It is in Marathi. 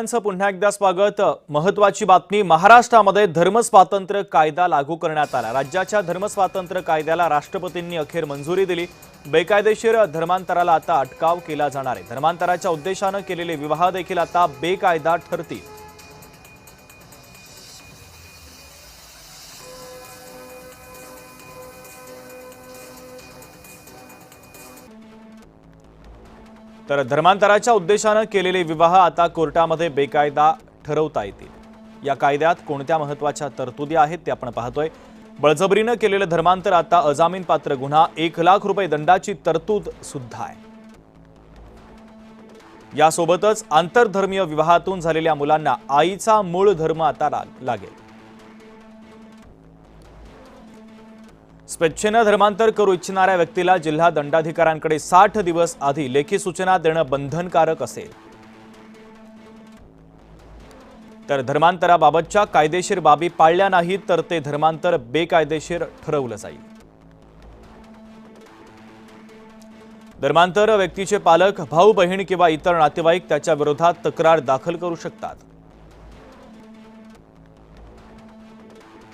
पुन्हा एकदा स्वागत। महत्त्वाची बातमी, महाराष्ट्रामध्ये धर्मस्वातंत्र्य कायदा लागू करण्यात आला। राज्याच्या धर्मस्वातंत्र्य कायद्याला राष्ट्रपतींनी अखेर मंजुरी दिली। बेकायदेशीर धर्मांतराला आता अटकाव केला जाणार आहे। धर्मांतराच्या उद्देशाने केलेले विवाह देखील आता बेकायदा ठरतील। तर धर्मांतराच्या उद्देशाने केलेले विवाह आता कोर्टामध्ये बेकायदा ठरवता येतील। या कायद्यात कोणत्या महत्त्वाच्या तरतुदी आहेत ते आपण पाहतोय। बळजबरीने केलेले धर्मांतर आता अजामीनपात्र गुन्हा, 1 लाख रुपये दंडाची तरतूद सुद्धा आहे। यासोबतच आंतरधर्मीय विवाहातून झालेल्या मुलांना आईचा मूळ धर्म आता लागेल। स्वेच्छेने धर्मांतर करू इच्छिणाऱ्या व्यक्तीला जिल्हा दंडाधिकाऱ्यांकडे 60 दिवस आधी लेखी सूचना देणं बंधनकारक असेल। तर धर्मांतराबाबतच्या कायदेशीर बाबी पाळल्या नाहीत तर ते धर्मांतर बेकायदेशीर ठरवलं जाईल। धर्मांतर व्यक्तीचे पालक, भाऊ बहीण किंवा इतर नातेवाईक त्याच्या विरोधात तक्रार दाखल करू शकतात।